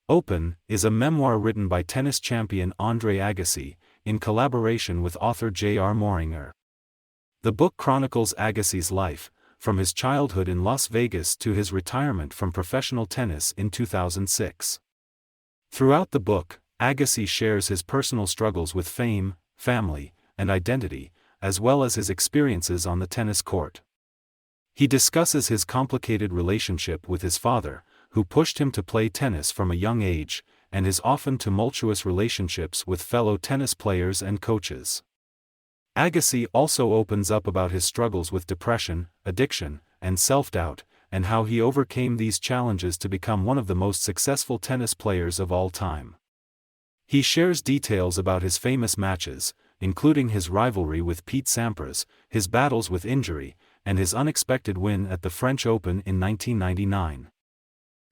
Open is a memoir written by tennis champion Andre Agassi, in collaboration with author J.R. Moringer. The book chronicles Agassi's life, from his childhood in Las Vegas to his retirement from professional tennis in 2006. Throughout the book, Agassi shares his personal struggles with fame, family, and identity, as well as his experiences on the tennis court. He discusses his complicated relationship with his father, who pushed him to play tennis from a young age, and his often tumultuous relationships with fellow tennis players and coaches. Agassi also opens up about his struggles with depression, addiction, and self-doubt, and how he overcame these challenges to become one of the most successful tennis players of all time. He shares details about his famous matches, including his rivalry with Pete Sampras, his battles with injury, and his unexpected win at the French Open in 1999.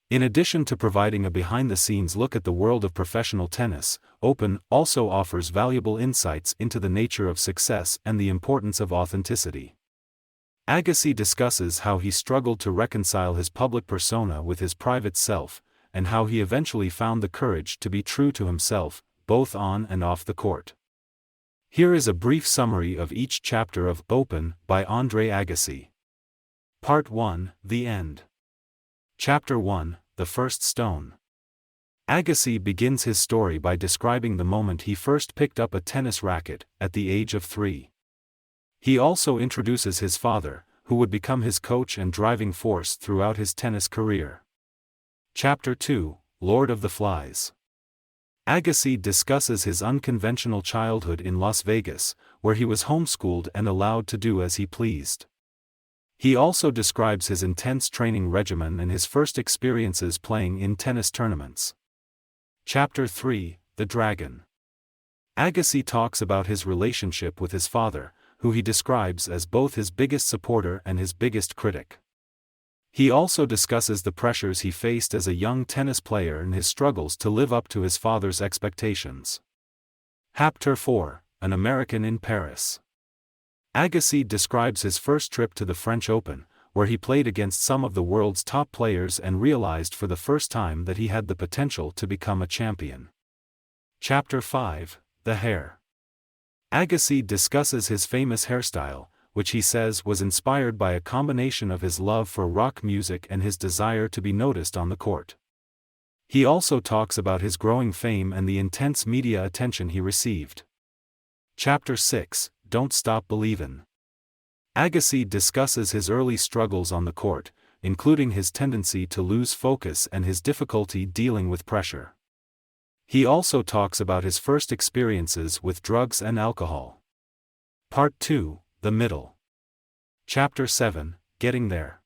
In addition to providing a behind-the-scenes look at the world of professional tennis, Open also offers valuable insights into the nature of success and the importance of authenticity. Agassi discusses how he struggled to reconcile his public persona with his private self, and how he eventually found the courage to be true to himself, both on and off the court. Here is a brief summary of each chapter of Open by Andre Agassi. Part 1, The End. Chapter 1, The First Stone. Agassi begins his story by describing the moment he first picked up a tennis racket, at the age of 3. He also introduces his father, who would become his coach and driving force throughout his tennis career. Chapter 2, Lord of the Flies. Agassi discusses his unconventional childhood in Las Vegas, where he was homeschooled and allowed to do as he pleased. He also describes his intense training regimen and his first experiences playing in tennis tournaments. Chapter 3, The Dragon. Agassi talks about his relationship with his father, who he describes as both his biggest supporter and his biggest critic. He also discusses the pressures he faced as a young tennis player and his struggles to live up to his father's expectations. Chapter 4, An American in Paris. Agassi describes his first trip to the French Open, where he played against some of the world's top players and realized for the first time that he had the potential to become a champion. Chapter 5, The Hair. Agassi discusses his famous hairstyle, which he says was inspired by a combination of his love for rock music and his desire to be noticed on the court. He also talks about his growing fame and the intense media attention he received. Chapter 6, Don't Stop Believin'. Agassi discusses his early struggles on the court, including his tendency to lose focus and his difficulty dealing with pressure. He also talks about his first experiences with drugs and alcohol. Part 2, The Middle. Chapter 7, Getting There.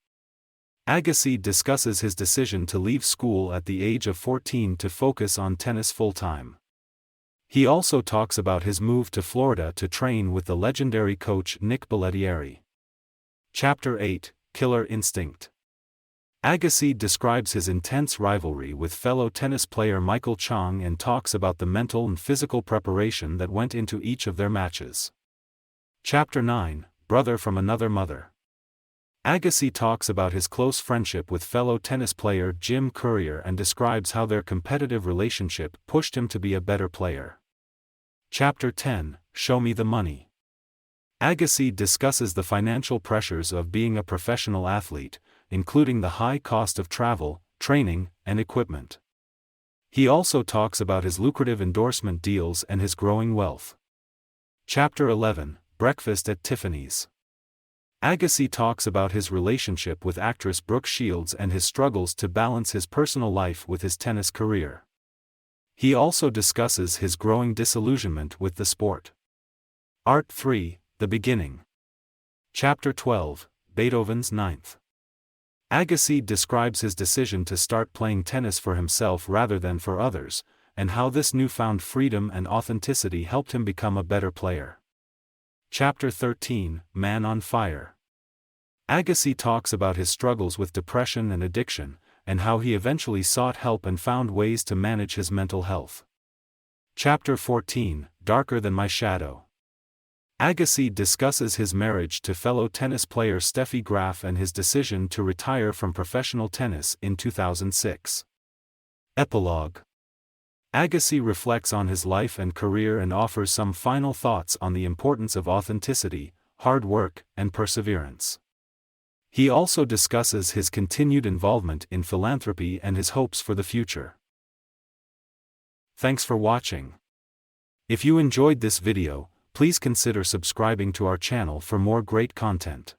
Agassi discusses his decision to leave school at the age of 14 to focus on tennis full-time. He also talks about his move to Florida to train with the legendary coach Nick Bollettieri. Chapter 8, Killer Instinct. Agassi describes his intense rivalry with fellow tennis player Michael Chang and talks about the mental and physical preparation that went into each of their matches. Chapter 9, Brother from Another Mother. Agassi talks about his close friendship with fellow tennis player Jim Courier and describes how their competitive relationship pushed him to be a better player. Chapter 10, Show Me the Money. Agassi discusses the financial pressures of being a professional athlete, including the high cost of travel, training, and equipment. He also talks about his lucrative endorsement deals and his growing wealth. Chapter 11, Breakfast at Tiffany's. Agassi talks about his relationship with actress Brooke Shields and his struggles to balance his personal life with his tennis career. He also discusses his growing disillusionment with the sport. Art 3, The Beginning. Chapter 12, Beethoven's Ninth. Agassi describes his decision to start playing tennis for himself rather than for others, and how this newfound freedom and authenticity helped him become a better player. Chapter 13, Man on Fire. Agassi talks about his struggles with depression and addiction, and how he eventually sought help and found ways to manage his mental health. Chapter 14, Darker Than My Shadow. Agassi discusses his marriage to fellow tennis player Steffi Graf and his decision to retire from professional tennis in 2006. Epilogue. Agassi reflects on his life and career and offers some final thoughts on the importance of authenticity, hard work, and perseverance. He also discusses his continued involvement in philanthropy and his hopes for the future. Thanks for watching. If you enjoyed this video, please consider subscribing to our channel for more great content.